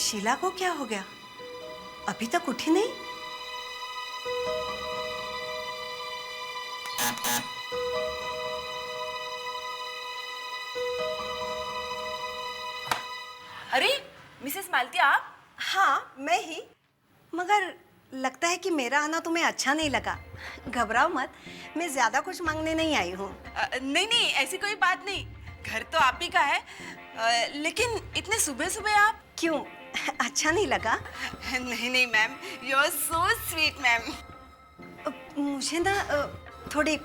शीला को क्या हो गया? अभी तक उठी नहीं। अरे मिसेस मालती, आप? हाँ, मैं ही। मगर लगता है कि मेरा आना तुम्हें अच्छा नहीं लगा। घबराओ मत, मैं ज्यादा कुछ मांगने नहीं आई हूँ। नहीं नहीं, ऐसी कोई बात नहीं। घर तो आप ही का है। लेकिन इतने सुबह सुबह आप? क्यों, अच्छा नहीं लगा? नहीं नहीं ma'am, you are so sweet ma'am. मुझे ना थोड़ी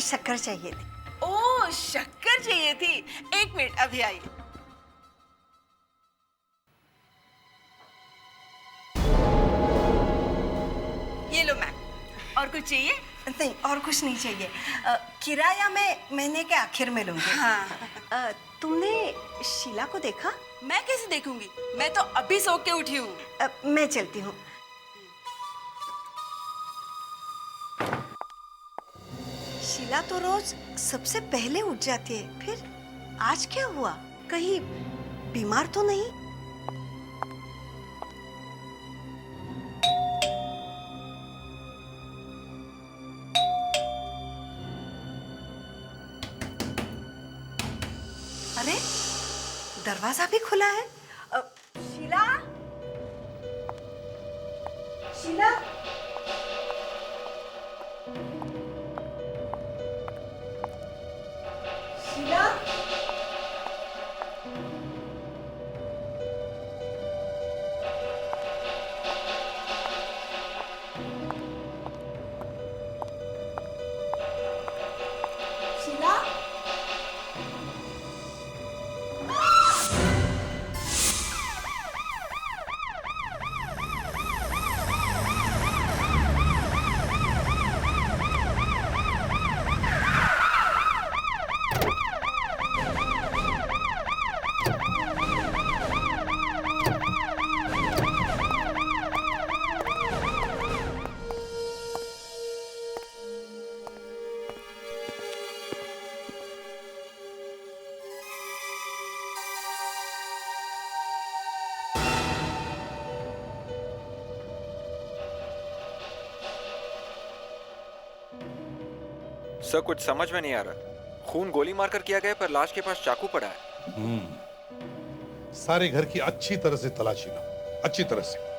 शक्कर चाहिए थी। ओह, शक्कर चाहिए थी। एक मिनट, अभी आई। ये लो मैम। और कुछ चाहिए? नहीं, और कुछ नहीं चाहिए। किराया मैं महीने के आखिर में लूंगी। हाँ। तुमने शीला को देखा? मैं कैसे देखूंगी, मैं तो अभी सो के उठी हूँ। मैं चलती हूँ। शीला तो रोज सबसे पहले उठ जाती है, फिर आज क्या हुआ? कहीं बीमार तो नहीं? अरे, दरवाजा भी खुला है। शीला, शीला, शीला। शीला। सर, कुछ समझ में नहीं आ रहा। खून गोली मारकर किया गया, पर लाश के पास चाकू पड़ा है। सारे घर की अच्छी तरह से तलाशी लो, अच्छी तरह से।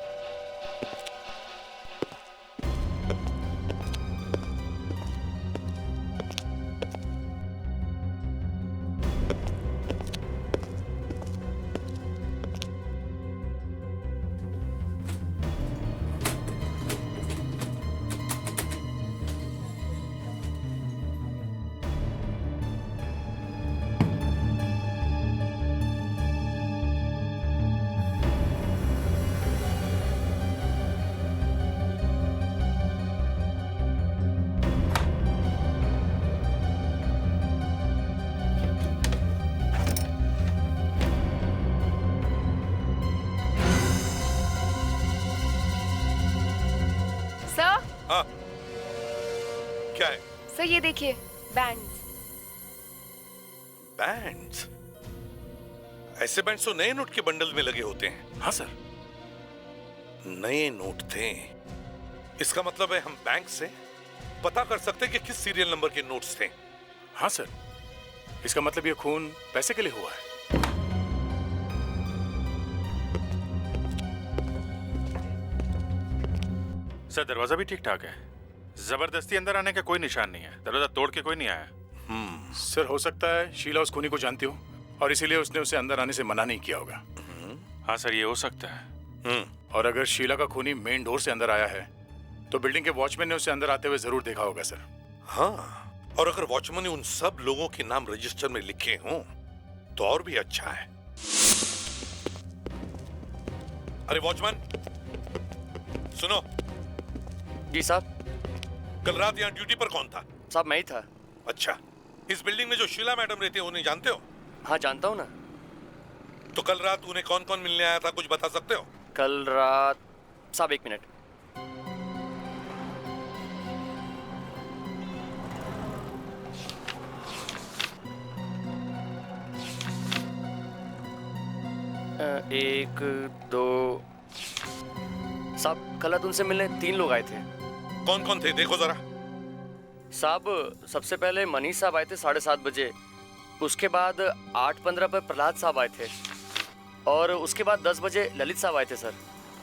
सर, हाँ, क्या है? सर ये देखिए, बैंड्स। बैंड्स? ऐसे बैंड्स तो नए नोट के बंडल में लगे होते हैं। हाँ सर, नए नोट थे। इसका मतलब है हम बैंक से पता कर सकते हैं कि किस सीरियल नंबर के नोट्स थे। हाँ सर, इसका मतलब ये खून पैसे के लिए हुआ है। सर, दरवाजा भी ठीक ठाक है। जबरदस्ती अंदर आने का कोई निशान नहीं है। दरवाजा तोड़ के कोई नहीं आया। सर, हो सकता है शीला उस खूनी को जानती हो और इसीलिए उसने उसे अंदर आने से मना नहीं किया होगा। हाँ सर, ये हो सकता है। और अगर शीला का खूनी मेन डोर से अंदर आया है तो बिल्डिंग के वॉचमैन ने उसे अंदर आते हुए जरूर देखा होगा सर। हाँ, और अगर वॉचमैन ने उन सब लोगों के नाम रजिस्टर में लिखे हों तो और भी अच्छा है। अरे वॉचमैन, सुनो। जी साहब। कल रात यहाँ ड्यूटी पर कौन था? साहब मैं ही था। अच्छा, इस बिल्डिंग में जो शीला मैडम रहती है उन्हें जानते हो? हाँ जानता हूँ ना। तो कल रात उन्हें कौन कौन मिलने आया था, कुछ बता सकते हो? कल रात साहब, एक मिनट। एक दो साहब, कल रात उनसे मिलने 3 लोग आए थे। कौन कौन थे देखो जरा। साहब, सबसे पहले मनीष साहब आए थे 7:30 बजे। उसके बाद 8:15 पर प्रहलाद साहब आए थे और उसके बाद 10 बजे ललित साहब आए थे सर।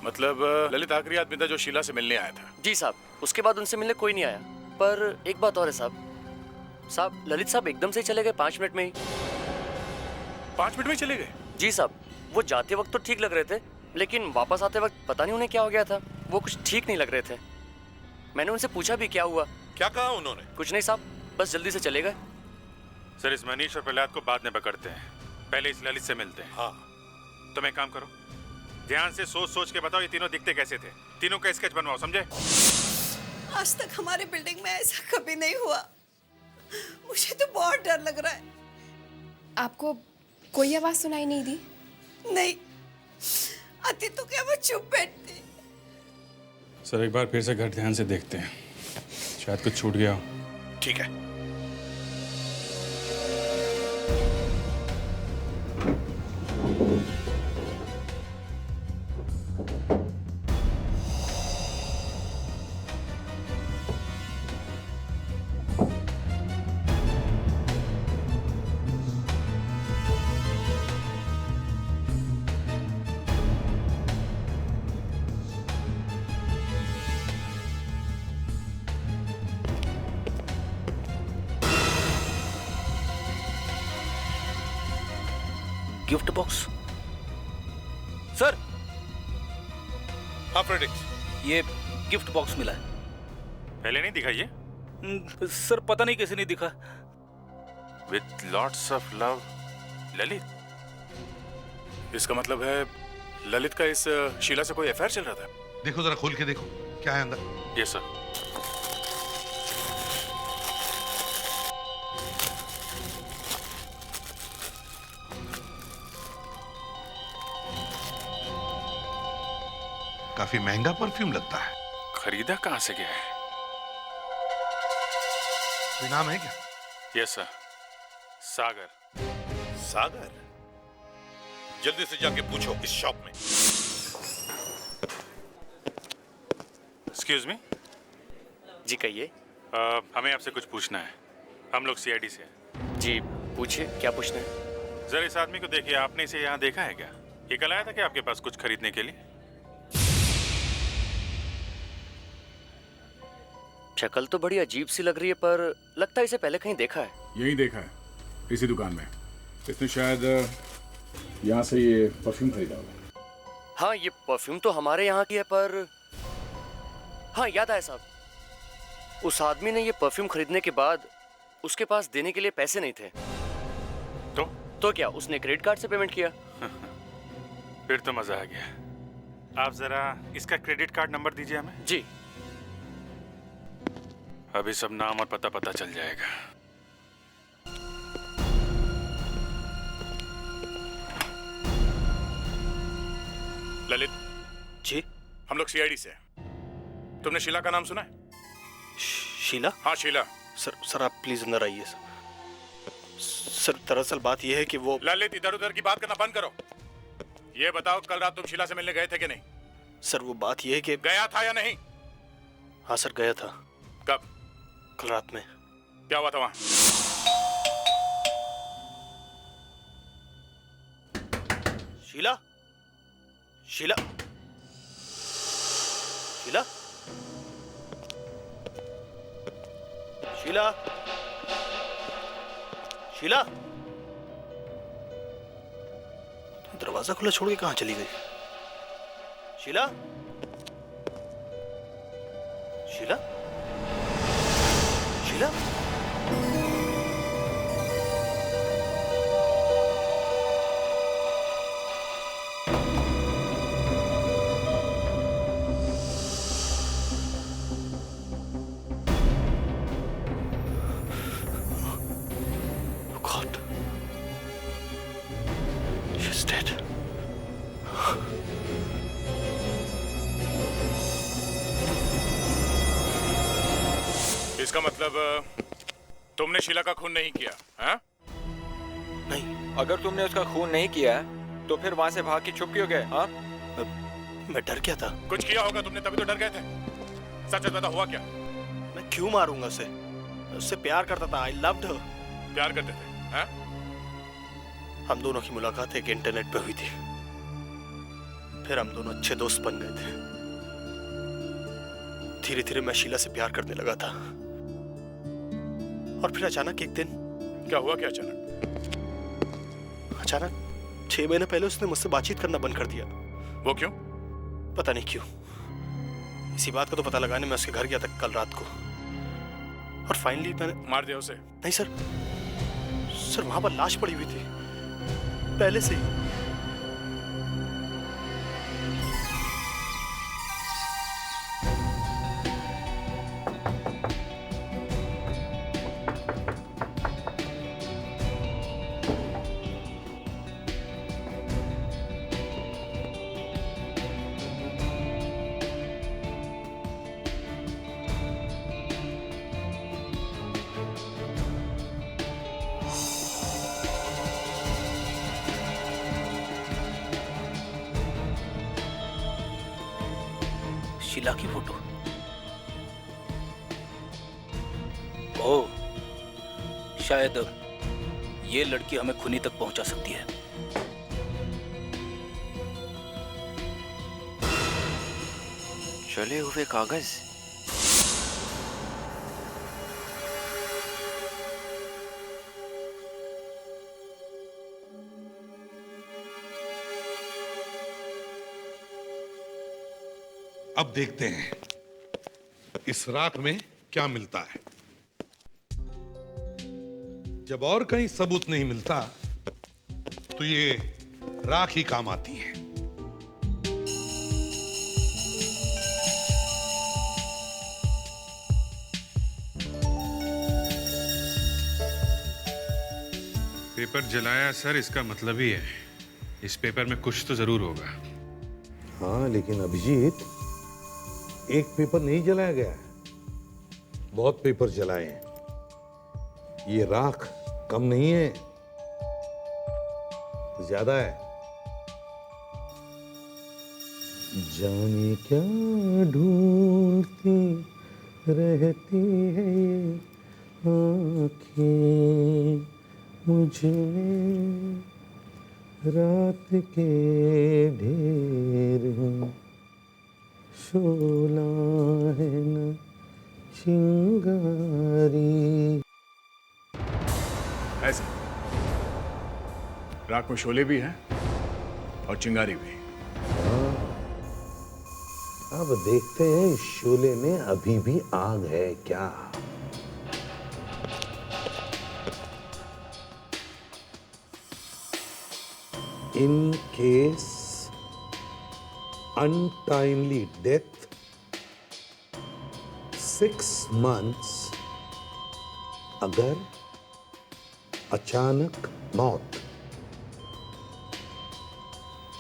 मतलब ललित आखिरी आदमी था जो शीला से मिलने आया था। जी साहब, उसके बाद उनसे मिलने कोई नहीं आया। पर एक बात और है साहब, ललित साहब एकदम से ही चले गए 5 मिनट में ही। 5 मिनट में चले गए? जी साहब, वो जाते वक्त तो ठीक लग रहे थे, लेकिन वापस आते वक्त पता नहीं उन्हें क्या हो गया था। वो कुछ ठीक नहीं लग रहे थे। मैंने उनसे पूछा भी क्या हुआ। क्या कहा उन्होंने? कुछ नहीं साहब, बस जल्दी से चले गए। सर, इस मनीष और प्रहलाद को बाद में पकड़ते हैं, पहले इस ललित से मिलते हैं। हाँ। तुम एक काम करो, ध्यान से सोच सोच के बताओ ये तीनों दिखते कैसे थे। तीनों का स्केच बनवाओ, समझे? आज तक हमारे बिल्डिंग में ऐसा कभी नहीं हुआ। मुझे तो बहुत डर लग रहा है। आपको कोई आवाज सुनाई नहीं दी? नहीं आती तो क्या मैं चुप बैठती। सर, एक बार फिर से घर ध्यान से देखते हैं, शायद कुछ छूट गया हो। ठीक है। Gift box sir. हाँ फ्रेडिक्स, ये गिफ्ट बॉक्स मिला है। पहले नहीं दिखा ये? सर पता नहीं कैसे नहीं दिखा। With lots of love, Lalit. इसका मतलब है ललित का इस शीला से कोई अफेयर चल रहा था। देखो जरा, खोल के देखो क्या है अंदर। Yes sir. काफी महंगा परफ्यूम लगता है। खरीदा कहाँ से गया है? कोई नाम है क्या? यस सर, सागर। सागर? जल्दी से जाके पूछो इस शॉप में। Excuse me. जी कहिए। हमें आपसे कुछ पूछना है। हम लोग सीआईडी से हैं। जी पूछिए, क्या पूछना है? जरा इस आदमी को देखिए, आपने इसे यहाँ देखा है क्या? ये कल आया था क्या आपके पास कुछ खरीदने के लिए? शक्ल तो बड़ी अजीब सी लग रही है, पर लगता है इसे पहले कहीं देखा है। यही देखा है, इसी दुकान में। इसने शायद यहाँ से ये परफ्यूम खरीदा होगा। हाँ, ये परफ्यूम तो हमारे यहाँ की है, पर हाँ याद आया साहब, उस आदमी ने ये परफ्यूम खरीदने के बाद उसके पास देने के लिए पैसे नहीं थे। तो क्या उसने क्रेडिट कार्ड से पेमेंट किया? फिर तो मजा आ गया। आप जरा इसका क्रेडिट कार्ड नंबर दीजिए हमें। जी। अभी सब नाम और पता चल जाएगा। ललित जी। हम लोग सीआईडी से हैं। तुमने शीला का नाम सुना है? शीला? हाँ शीला। सर आप प्लीज अंदर आइए। सर दरअसल बात यह है कि वो। ललित, इधर उधर की बात करना बंद करो। ये बताओ, कल रात तुम शीला से मिलने गए थे कि नहीं? सर वो बात यह है कि। गया था या नहीं? हाँ सर गया था। कब? कल रात में। क्या हुआ था वहां? शीला? शीला? शीला? शीला? शीला? दरवाजा खुला छोड़ के कहां चली गई? Sheila? Sheila? Sheila? God. She's dead. इसका मतलब तुमने शीला का खून नहीं किया, हाँ? नहीं। अगर तुमने उसका खून नहीं किया तो फिर वहां से भाग के छुप क्यों गए? हाँ, मैं डर गया था। कुछ किया होगा तुमने, तभी तो डर गए थे। सच बता, हुआ क्या? मैं क्यों मारूंगा उसे? उससे प्यार करता था। I loved her. प्यार करते थे? हाँ? हम दोनों की मुलाकात एक इंटरनेट पे हुई थी, फिर हम दोनों अच्छे दोस्त बन गए थे। धीरे धीरे मैं शीला से प्यार करने लगा था, और फिर अचानक एक दिन। क्या हुआ क्या अचानक? अचानक 6 महीने पहले उसने मुझसे बातचीत करना बंद कर दिया। वो क्यों? पता नहीं क्यों। इसी बात का तो पता लगाने मैं उसके घर गया था कल रात को, और फाइनली मैंने। मार दिया उसे? नहीं सर, सर वहां पर लाश पड़ी हुई थी पहले से ही। शीला की फोटो। ओह, शायद ये लड़की हमें खूनी तक पहुंचा सकती है। जले हुए कागज। अब देखते हैं इस राख में क्या मिलता है। जब और कहीं सबूत नहीं मिलता तो ये राख ही काम आती है। पेपर जलाया सर, इसका मतलब ही है इस पेपर में कुछ तो जरूर होगा। हाँ, लेकिन अभिजीत, एक पेपर नहीं जलाया गया है, बहुत पेपर जलाए हैं। ये राख कम नहीं है, ज्यादा है। जाने क्या ढूंढती रहती है ये आँखें मुझमें, रात के ढेर में शोला है न चिंगारी। ऐसे राख में शोले भी हैं और चिंगारी भी। अब देखते हैं इस शोले में अभी भी आग है क्या। In case untimely death, 6 months, अगर अचानक मौत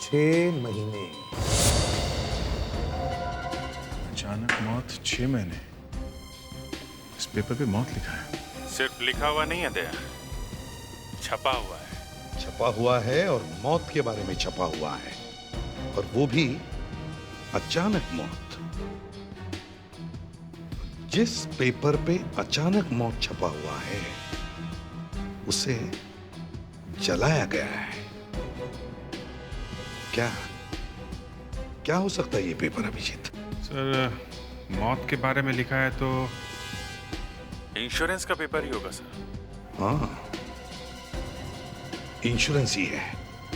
6 महीने। अचानक मौत 6 महीने। इस पेपर पे मौत लिखा है। सिर्फ लिखा हुआ नहीं है दया, छपा हुआ है। छपा हुआ है और मौत के बारे में छपा हुआ है, और वो भी अचानक मौत। जिस पेपर पे अचानक मौत छपा हुआ है उसे जलाया गया है। क्या क्या हो सकता है ये पेपर, अभिजीत? सर, मौत के बारे में लिखा है तो इंश्योरेंस का पेपर ही होगा सर। हाँ, इंश्योरेंस ही है।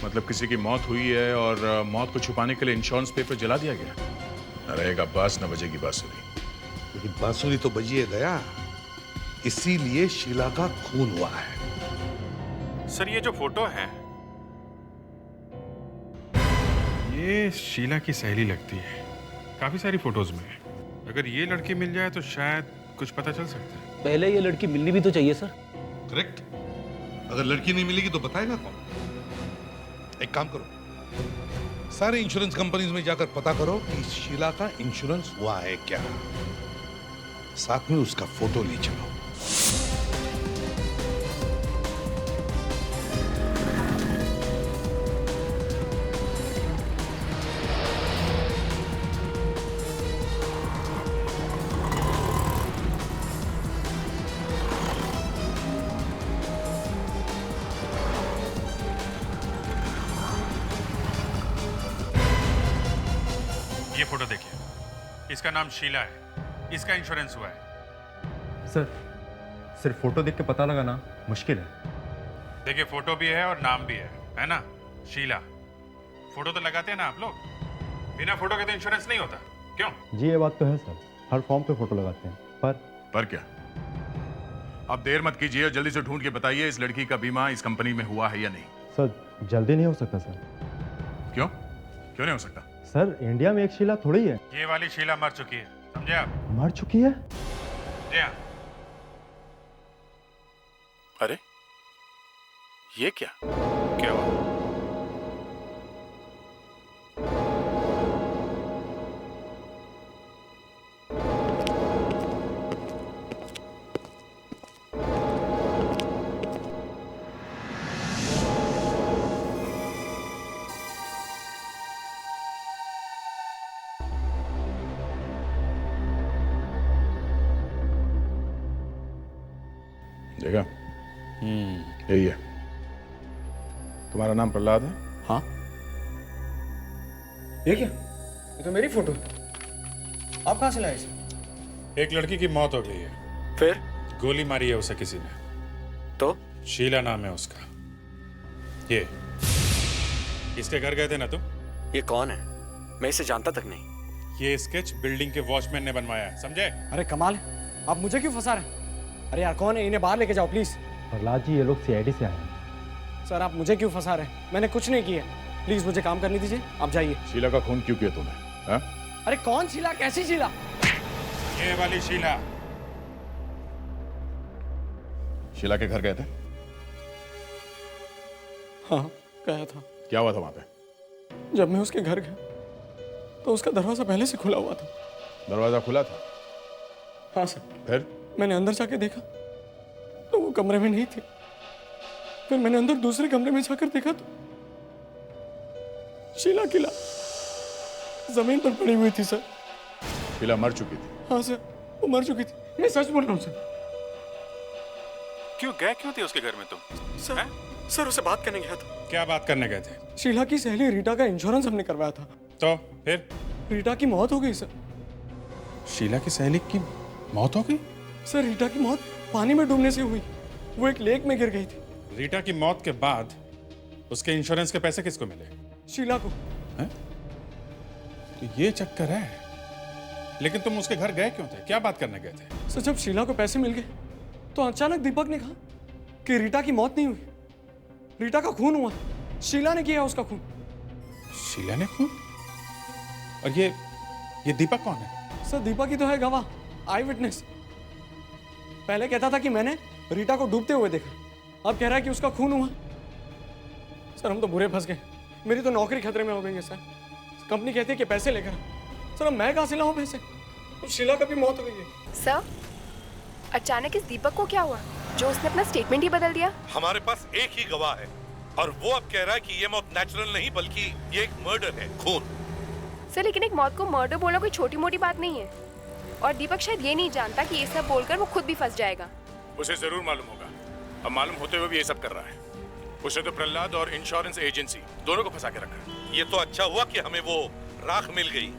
मतलब किसी की मौत हुई है और मौत को छुपाने के लिए इंश्योरेंस पेपर जला दिया गया। न रहेगा बांस न बजेगी बांसुरी। लेकिन बांसुरी तो बजी है दया, इसीलिए शीला का खून हुआ है। सर, ये जो फोटो है, ये शीला की सहेली लगती है, काफी सारी फोटोज में। अगर ये लड़की मिल जाए तो शायद कुछ पता चल सकता है। पहले ये लड़की मिलनी भी तो चाहिए सर। करेक्ट। अगर लड़की नहीं मिलेगी तो बताएगा कौन? एक काम करो, सारे इंश्योरेंस कंपनीज में जाकर पता करो कि शीला का इंश्योरेंस हुआ है क्या। साथ में उसका फोटो ले चलो। फोटो देखिए, इसका नाम शीला है, इसका इंश्योरेंस हुआ है। सर सिर्फ फोटो देख के पता लगाना मुश्किल है। देखिए फोटो भी है और नाम भी है ना? शीला। फोटो तो लगाते हैं ना आप लोग, बिना फोटो के तो इंश्योरेंस नहीं होता, क्यों? जी ये बात तो है सर, हर फॉर्म पे फोटो लगाते हैं, पर क्या? अब देर मत कीजिए और जल्दी से ढूंढ के बताइए इस लड़की का बीमा इस कंपनी में हुआ है या नहीं। सर जल्दी नहीं हो सकता सर। क्यों नहीं हो सकता? सर इंडिया में एक शीला थोड़ी है। ये वाली शीला मर चुकी है, समझे आप? मर चुकी है? जी हाँ। अरे ये क्या हुआ? देखा? यही है। तुम्हारा नाम प्रहलाद है? हाँ। ये क्या? ये तो मेरी फोटो। आप कहाँ से लाए इसे? एक लड़की की मौत हो गई है। फिर? गोली मारी है उसे किसी ने। तो? शीला नाम है उसका। ये इसके घर गए थे ना तुम? ये कौन है? मैं इसे जानता तक नहीं। ये स्केच बिल्डिंग के वॉचमैन ने बनवाया है, समझे? अरे कमाल है, आप मुझे क्यों फंसा रहे हैं? अरे यार कौन है? इन्हें बाहर लेके जाओ प्लीज। प्रहलाद जी ये लोग सीआईडी से आए हैं। सर आप मुझे क्यों फंसा रहे हैं? मैंने कुछ नहीं किया। प्लीज मुझे काम करने दीजिए, आप जाइए। शीला का खून क्यों किया तूने? हाँ? अरे कौन शीला? कैसी शीला? ये वाली शीला। शीला के घर गए थे? हाँ गया था। क्या हुआ था वहां पे? जब मैं उसके घर गया तो उसका दरवाजा पहले से खुला हुआ था। दरवाजा खुला था? हाँ सर। फिर? मैंने अंदर जाके देखा तो वो कमरे में नहीं थे। फिर मैंने अंदर दूसरे कमरे में जाकर देखा तो शीला किला जमीन पर पड़ी हुई थी सर। शीला मर चुकी थी? हाँ सर, वो मर चुकी थी। मैं सच बोल रहा हूँ सर। क्यों थे उसके घर में तुम? सर सर उसे बात करने गया था। क्या बात करने गए थे? शीला की सहेली रीटा का इंश्योरेंस हमने करवाया था। तो फिर? रीटा की मौत हो गई सर। शीला की सहेली की मौत हो गई? सर रीटा की मौत पानी में डूबने से हुई। वो एक लेक में गिर गई थी। रीटा की मौत के बाद उसके इंश्योरेंस के पैसे किसको मिले? शीला को। हैं? तो ये चक्कर है। लेकिन तुम उसके घर गए क्यों थे? क्या बात करने गए थे? सर जब शीला को पैसे मिल गए तो अचानक दीपक ने कहा कि रीटा की मौत नहीं हुई, रीटा का खून हुआ। शीला ने किया उसका खून। शीला ने खून? और ये दीपक कौन है? सर दीपक ही तो है गवाह, आई विटनेस। पहले कहता था कि मैंने रीटा को डूबते हुए देखा, अब कह रहा है कि उसका खून हुआ। सर हम तो बुरे फंस गए। मेरी तो नौकरी खतरे में हो गई है सर। कंपनी कहती है कि पैसे लेकर आ। सर अब मैं कहाँ से लाऊं पैसे? तो शीला का भी मौत हो गई है। सर अचानक इस दीपक को क्या हुआ जो उसने अपना स्टेटमेंट ही बदल दिया? हमारे पास एक ही गवाह है और वो अब कह रहा है कि ये मौत नेचुरल नहीं बल्कि ये एक मर्डर है, खून। सर लेकिन एक मौत को मर्डर बोलना कोई छोटी मोटी बात नहीं है। और दीपक शायद ये नहीं जानता कि ये सब बोलकर वो खुद भी फंस जाएगा। उसे जरूर मालूम होगा। अब मालूम होते हुए भी ये सब कर रहा है। उसे तो प्रहलाद और इंश्योरेंस एजेंसी दोनों को फंसा के रखा। ये तो अच्छा हुआ कि हमें वो राख मिल गई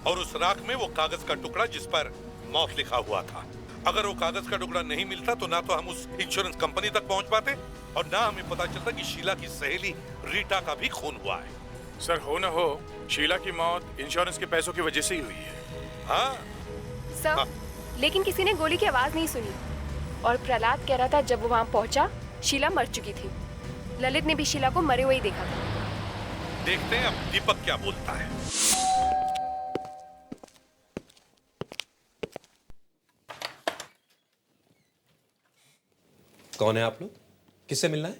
और उस राख में वो कागज का टुकड़ा जिस पर मौत लिखा हुआ था। अगर वो कागज का टुकड़ा नहीं मिलता तो ना तो हम उस इंश्योरेंस कंपनी तक पहुंच पाते और ना हमें पता चलता कि शीला की सहेली रीटा का भी खून हुआ है। सर हो ना हो शीला की मौत इंश्योरेंस के पैसों की वजह से ही हुई है। हाँ सर लेकिन किसी ने गोली की आवाज नहीं सुनी और प्रहलाद कह रहा था जब वो वहां पहुंचा शीला मर चुकी थी। ललित ने भी शीला को मरे हुए ही देखा था। देखते हैं अब दीपक क्या बोलता है। कौन है आप लोग? किससे मिलना है?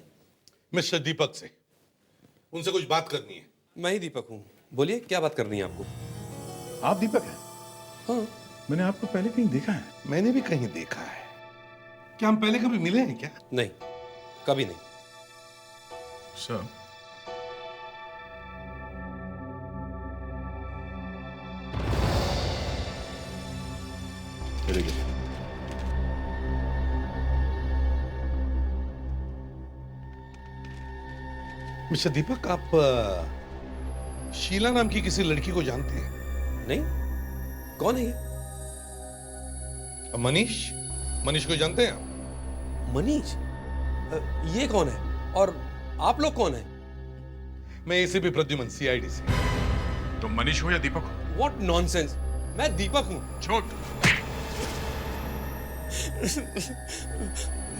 मिस्टर दीपक से। उनसे कुछ बात करनी है। मैं ही दीपक हूँ, बोलिए क्या बात करनी है आपको? आप दीपक हैं? हाँ। मैंने आपको पहले कहीं देखा है। मैंने भी कहीं देखा है। क्या हम पहले कभी मिले हैं क्या? नहीं, कभी नहीं। Sir very good. मिस्टर दीपक, आप शीला नाम की किसी लड़की को जानते हैं? नहीं? कौन है ये? मनीष, मनीष को जानते हैं आप? मनीष? ये कौन है? और आप लोग कौन है? मैं एसीपी प्रद्युमन, सीआईडी से। तुम मनीष हो या दीपक हो? What nonsense! मैं दीपक हूं। छोड़।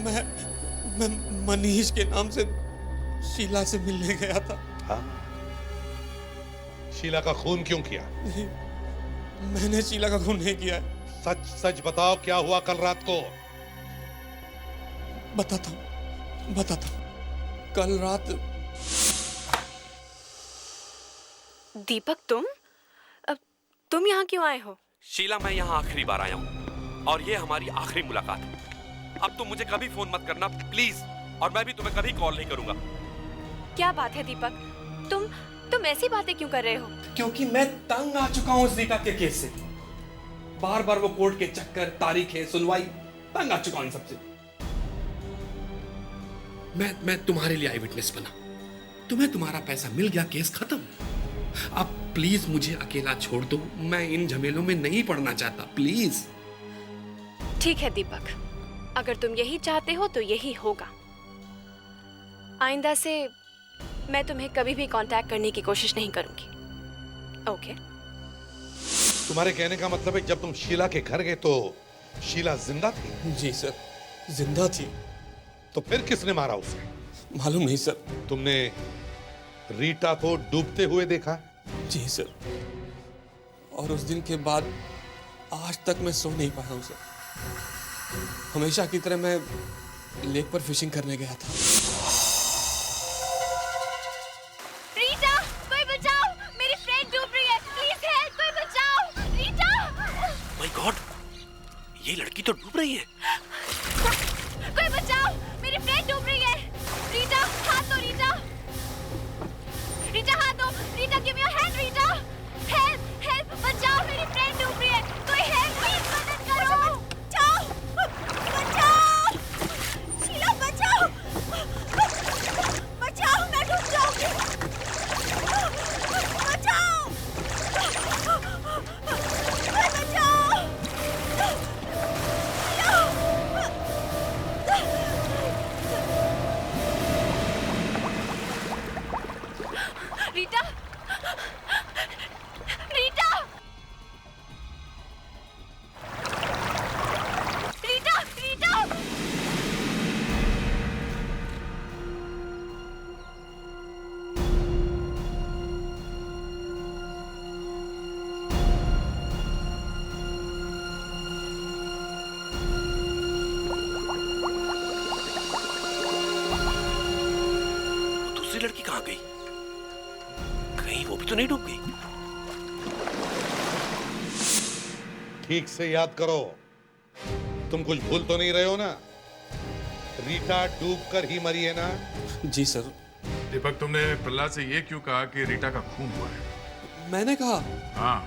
मैं मनीष के नाम से शीला से मिलने गया था। हाँ? शीला का खून क्यों किया? नहीं, मैंने शीला का खून नहीं किया है। सच सच बताओ, क्या हुआ कल रात को? बताता हूँ। कल रात दीपक तुम यहाँ क्यों आए हो? शीला, मैं यहाँ आखिरी बार आया हूँ और ये हमारी आखिरी मुलाकात है। अब तुम मुझे कभी फोन मत करना प्लीज, और मैं भी तुम्हें कभी कॉल नहीं करूंगा। क्या बात है दीपक, तुम ऐसी बातें क्यों कर रहे हो? क्योंकि मैं तंग आ चुका हूं उस रीटा के केस से। बार बार वो कोर्ट के चक्कर, तारीखें, सुनवाई, तंग आ चुका हूं इन सबसे। मैं तुम्हारे लिए आई विटनेस बना, तुम्हें तुम्हारा पैसा मिल गया, केस खत्म। अब प्लीज मुझे अकेला छोड़ दो, मैं इन झमेलों में नहीं पड़ना चाहता, प्लीज। ठीक है दीपक, अगर तुम यही चाहते हो तो यही होगा। आइंदा से मैं तुम्हें कभी भी कांटेक्ट करने की कोशिश नहीं करूंगी। ओके? तुम्हारे कहने का मतलब है जब तुम शीला के घर गए तो शीला जिंदा थी? जी सर, जिंदा थी। तो फिर किसने मारा उसे? मालूम नहीं सर। तुमने रीटा को डूबते हुए देखा? जी सर, और उस दिन के बाद आज तक मैं सो नहीं पाया हूं सर। हमेशा की तरह मैं लेक पर फिशिंग करने गया था। रीटा, कोई बचाओ, मेरी फ्रेंड डूब रही है, प्लीज हेल्प, कोई बचाओ, रीटा। माय गॉड, ये लड़की तो डूब रही है। कोई बचाओ, मेरी फ्रेंड डूब रही है। रीटा, हाथ दो रीटा। रीटा, हाथ दो। Rita, give me your hand Rita. Help, help, बचाओ, मेरी फ्रेंड डूब रही है। कोई हेल्प, प्लीज मदद करो। बचाओ, बचाओ, शीला बचाओ, बचाओ, मैं डूब जाऊंगी। बचाओ, बचाओ, रीटा, रीटा, रीटा, रीटा। दूसरी लड़की कहाँ गई? कहीं वो भी तो नहीं डूब गई? ठीक से याद करो, तुम कुछ भूल तो नहीं रहे हो ना? रीटा डूबकर ही मरी है ना? जी सर। दीपक, तुमने प्रहलाद से ये क्यों कहा कि रीटा का खून हुआ है? मैंने कहा। हाँ।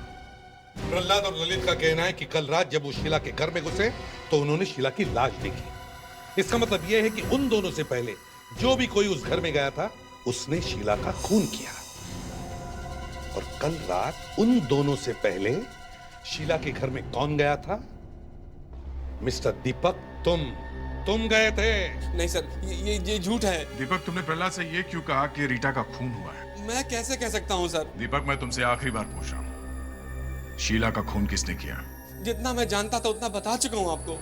प्रहलाद और ललित का कहना है कि कल रात जब वो शीला के घर में घुसे तो उन्होंने शीला की लाश देखी। इसका मतलब यह है कि उन दोनों से पहले जो भी कोई उस घर में गया था उसने शीला का खून किया। और कल रात उन दोनों से पहले शीला के घर में कौन गया था? मिस्टर दीपक, तुम गए थे। नहीं सर, ये झूठ है। दीपक, तुमने प्रहलाद से ये क्यों कहा कि रीटा का खून हुआ है? मैं कैसे कह सकता हूँ सर? दीपक, मैं तुमसे आखिरी बार पूछ रहा हूँ, शीला का खून किसने किया? जितना मैं जानता था उतना बता चुका हूँ आपको।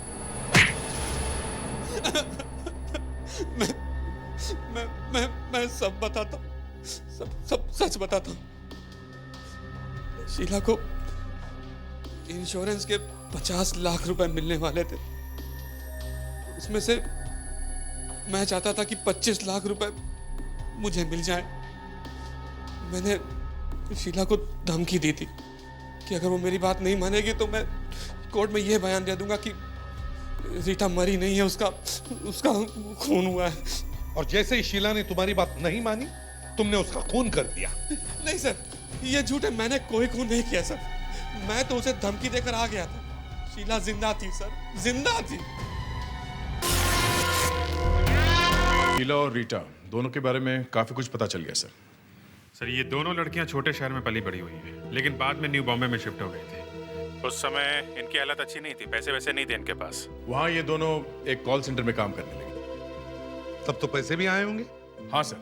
मैं सब बताता, सब सच बताता। शीला को इंश्योरेंस के 50 लाख रुपए मिलने वाले थे। उसमें से मैं चाहता था कि 25 लाख रुपए मुझे मिल जाए। मैंने शीला को धमकी दी थी कि अगर वो मेरी बात नहीं मानेगी तो मैं कोर्ट में यह बयान दे दूंगा कि रीटा मरी नहीं है, उसका खून हुआ है। और जैसे ही शीला ने तुम्हारी बात नहीं मानी, तुमने उसका खून कर दिया। नहीं सर, ये झूठ है। मैंने कोई खून नहीं किया सर। मैं तो उसे धमकी देकर आ गया था। शीला जिंदा थी सर, जिंदा थी। शीला और रीटा दोनों के बारे में काफी कुछ पता चल गया सर। सर ये दोनों लड़कियां छोटे शहर में पली बड़ी हुई हैं, लेकिन बाद में न्यू बॉम्बे में शिफ्ट हो गई थी। उस समय इनकी हालत अच्छी नहीं थी, पैसे वैसे नहीं थे इनके पास। वहाँ ये दोनों एक कॉल सेंटर में काम करने लगे। तब तो पैसे भी आए होंगे। हाँ सर,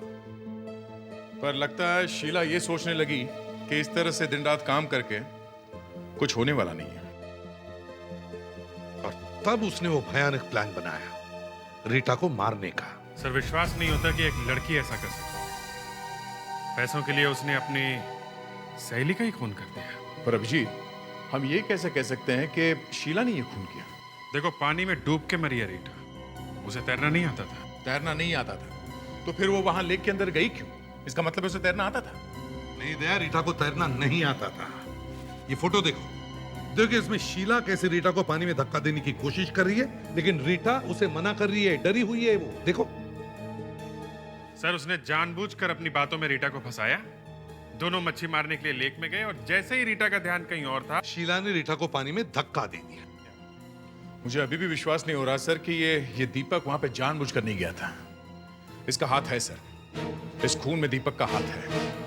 पर लगता है शीला ये सोचने लगी कि इस तरह से दिन रात काम करके कुछ होने वाला नहीं है, और तब उसने वो भयानक प्लान बनाया रीटा को मारने का। सर विश्वास नहीं होता कि एक लड़की ऐसा कर सकती है। पैसों के लिए उसने अपनी सहेली का ही खून कर दिया। पर अभिजीत, हम ये कैसे कह सकते हैं कि शीला ने ये खून किया? देखो पानी में डूब के मरी है रीटा, उसे तैरना नहीं आता था। तैरना नहीं आता था तो फिर वो वहां लेक के अंदर गई क्यों? इसका मतलब उसे तैरना आता था? नहीं दया, रीटा को तैरना नहीं आता था। ये फोटो देखो, देखिए इसमें शीला कैसे रीटा को पानी में धक्का देने की कोशिश कर रही है, लेकिन रीटा उसे मना कर रही है, डरी हुई है वो। देखो सर उसने जानबूझकर अपनी बातों में रीटा को फंसाया। दोनों मच्छी मारने के लिए लेक में गए और जैसे ही रीटा का ध्यान कहीं और था, शीला ने रीटा को पानी में धक्का दे दिया। मुझे अभी भी विश्वास नहीं हो रहा सर कि ये दीपक वहां पे जानबूझकर नहीं गया था। इसका हाथ है सर, इस खून में दीपक का हाथ है।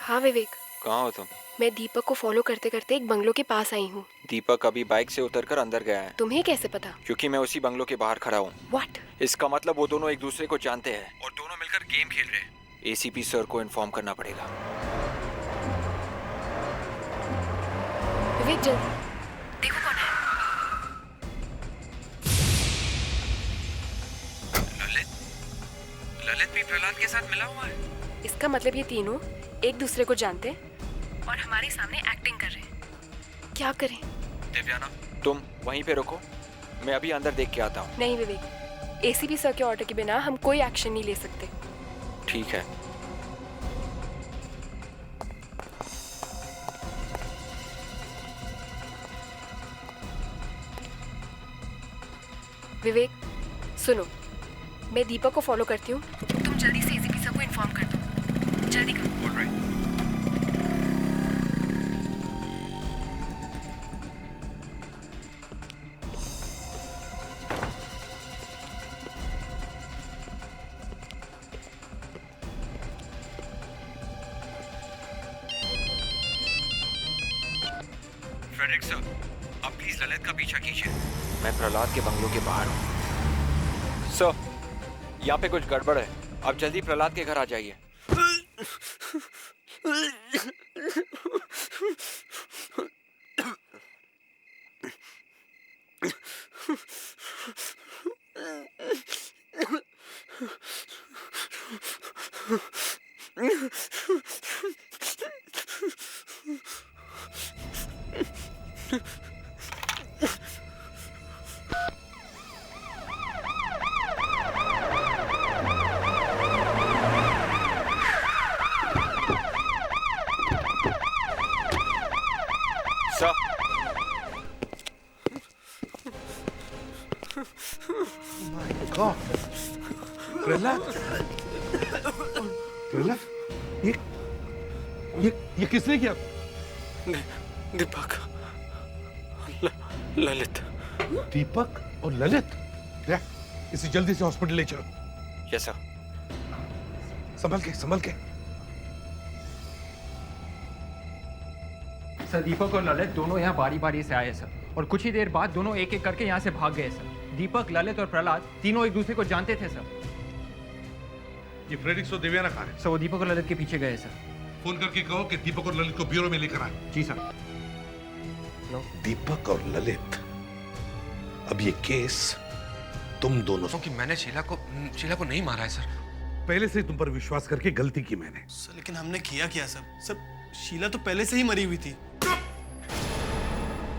हाँ विवेक, कहाँ हो तुम? मैं दीपक को फॉलो करते करते एक बंगलो के पास आई हूँ। दीपक अभी बाइक से उतरकर अंदर गया है। तुम्हें कैसे पता? क्योंकि मैं उसी बंगलो के बाहर खड़ा हूँ। What? इसका मतलब वो दोनों एक दूसरे को जानते हैं और दोनों मिलकर गेम खेल रहे हैं। एसीपी सर को इन्फॉर्म करना पड़ेगा। विवेक जल्दी देखो कौन है। ललित भी प्रहलाद के साथ मिला हुआ है। इसका मतलब ये तीनों एक दूसरे को जानते हैं और हमारे सामने एक्टिंग कर रहे हैं। क्या करें? दिव्याना, तुम वहीं पे रुको, मैं अभी अंदर देख के आता हूँ। नहीं विवेक, एसीपी सर के ऑर्डर के बिना हम कोई एक्शन नहीं ले सकते। ठीक है। विवेक सुनो, मैं दीपक को फॉलो करती हूँ, तुम जल्दी से एसीपी सर को इन्फॉर्म कर दो। जल्दी करो। फ्रेडरिक सर, आप प्लीज ललित का पीछा कीजिए। मैं प्रहलाद के बंगलो के बाहर हूँ। सर, यहाँ पे कुछ गड़बड़ है, आप जल्दी प्रहलाद के घर आ जाइए। ये किसने किया? दीपक, ललित। दीपक और ललित? इसे जल्दी से हॉस्पिटल ले चलो। Yes sir. संभल के, संभल के। सर दीपक और ललित दोनों यहाँ बारी बारी से आए सर, और कुछ ही देर बाद दोनों एक एक करके यहाँ से भाग गए सर। दीपक, ललित और प्रहलाद तीनों एक दूसरे को जानते थे सर। ये फ्रेडिक्स और देवयाना कहाँ है? सर वो दीपक और ललित के पीछे गए सर। फोन करके कहो कि दीपक और ललित को ब्यूरो में लेकर आए। जी सर। दीपक और ललित, अब ये केस तुम दोनों। क्योंकि मैंने शीला को नहीं मारा है सर। पहले से तुम पर विश्वास करके गलती की मैंने। सर लेकिन हमने किया क्या सर? सर शीला तो पहले से ही मरी हुई थी।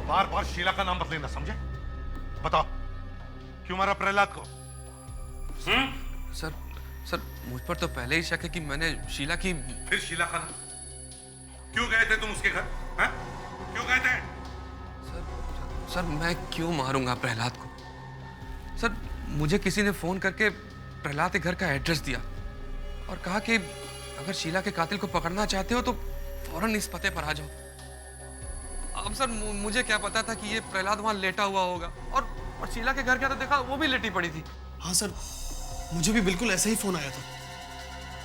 बार बार शीला का नाम मत लेना, समझे? बताओ क्यों मारा प्रहलाद को? सर मुझ पर तो पहले ही शक है कि मैंने शीला की। फिर शीला का नाम क्यों गए थे तुम उसके घर? हैं? क्यों गए थे? सर मैं क्यों मारूंगा प्रहलाद को? सर मुझे किसी ने फोन करके प्रहलाद के घर का एड्रेस दिया और कहा कि अगर शीला के कातिल को पकड़ना चाहते हो तो फौरन इस पते पर आ जाओ। अब सर मुझे क्या पता था कि ये प्रहलाद वहां लेटा हुआ होगा, और शीला के घर क्या तो देखा वो भी लेटी पड़ी थी। हाँ सर, मुझे भी बिल्कुल ऐसा ही फोन आया था।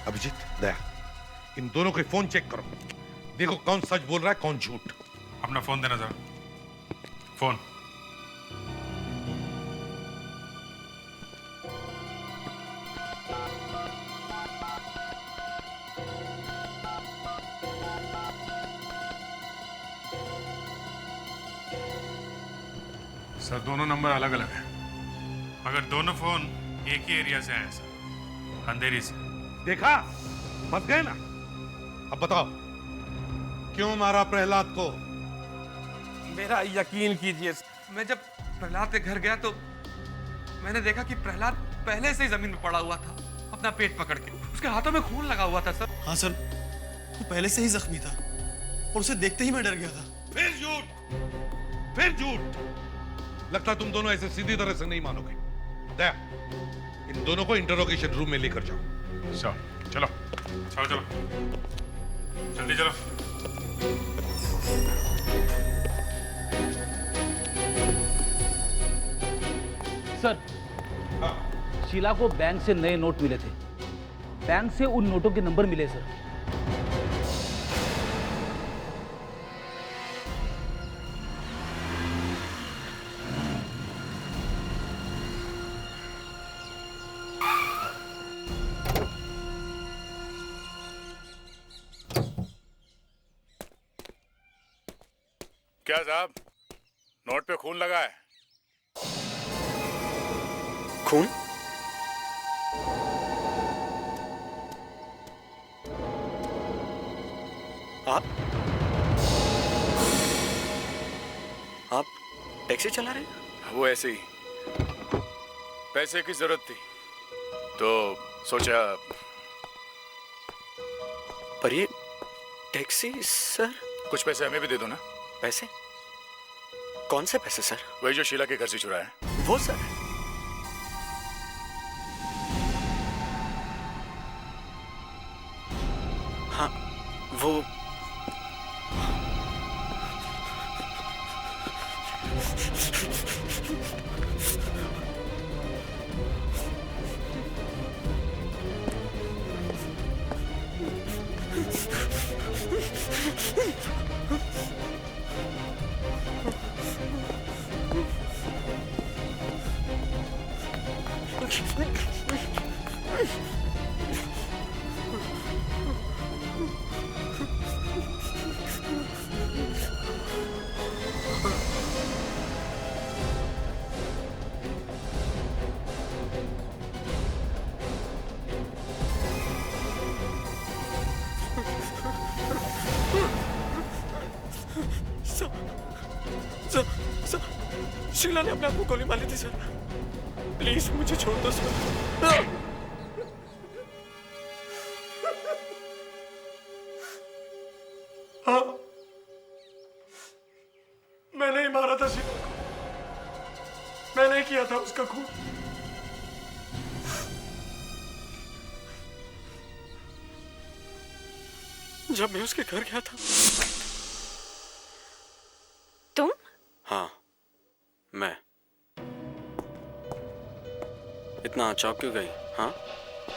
अभिजीत, दया, इन दोनों के फोन चेक करो, देखो कौन सच बोल रहा है कौन झूठ। अपना फोन देना जरा। फोन। सर दोनों नंबर अलग अलग हैं, मगर दोनों फोन एक ही एरिया से आए सर, अंधेरी से। देखा, फंस गए ना। अब बताओ क्यों मारा प्रहलाद को? मेरा यकीन कीजिए, मैं जब प्रहलाद के घर गया तो मैंने देखा कि प्रहलाद पहले से ही जमीन में पड़ा हुआ था, अपना पेट पकड़ के। उसके हाथों में खून लगा हुआ था सर। हाँ सर, वो पहले से ही जख्मी था और उसे देखते ही मैं डर गया था। फिर झूठ, फिर झूठ। लगता तुम दोनों ऐसे सीधी तरह से नहीं मानोगे। दया, इन दोनों को इंटरोगेशन रूम में लेकर जाओ। चलो चलो चलो जल्दी चलो। सर, शीला को बैंक से नए नोट मिले थे। बैंक से उन नोटों के नंबर मिले सर। क्या साहब, नोट पे खून लगा है? खून? आप टैक्सी चला रहे हैं? वो ऐसे ही, पैसे की जरूरत थी तो सोचा। पर ये टैक्सी सर? कुछ पैसे हमें भी दे दो ना। पैसे? कौन से पैसे सर? वही जो शीला के घर से चुराए हैं। वो सर? हाँ वो। शीला ने अपने आप को गोली मारी थी सर। प्लीज मुझे छोड़ दो सर। हाँ, मैंने ही मारा था शीला को। मैंने ही किया था उसका खून। जब मैं उसके घर गया था। तुम? हाँ, मैं। इतना चौंक क्यों गई? हाँ?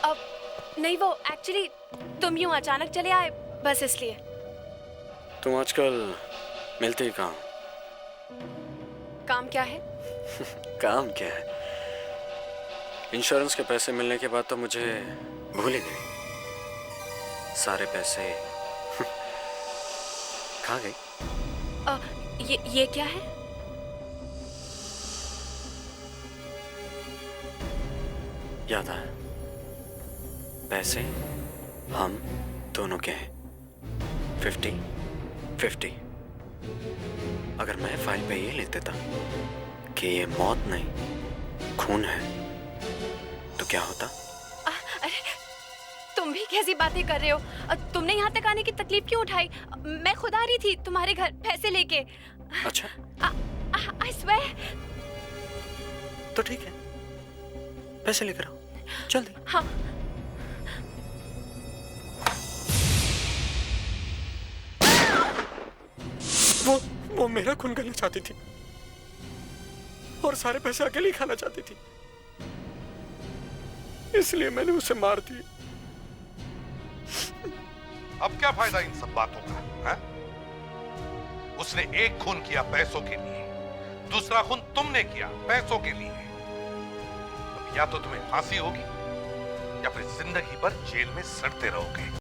अब नहीं, वो एक्चुअली तुम यूं अचानक चले आए, बस इसलिए। तुम आजकल मिलते ही कहाँ? काम क्या है? काम क्या है? इंश्योरेंस के पैसे मिलने के बाद तो मुझे भूल ही गई। सारे पैसे कहाँ गए? ये क्या है? याद आया, पैसे हम दोनों के हैं। 50-50। अगर मैं फाइल पे ये लिख देता कि ये मौत नहीं खून है तो क्या होता? अरे तुम भी कैसी बातें कर रहे हो? तुमने यहाँ तक आने की तकलीफ क्यों उठाई? मैं खुद आ रही थी तुम्हारे घर पैसे लेके। अच्छा, I swear। तो ठीक है, पैसे लेकर आओ जल्दी। हाँ। वो मेरा खून करना चाहती थी और सारे पैसे अकेले ही खाना चाहती थी, इसलिए मैंने उसे मार दिया। अब क्या फायदा इन सब बातों का, है? उसने एक खून किया पैसों के लिए, दूसरा खून तुमने किया पैसों के लिए। अब या तो तुम्हें फांसी होगी या फिर जिंदगी भर जेल में सड़ते रहोगे।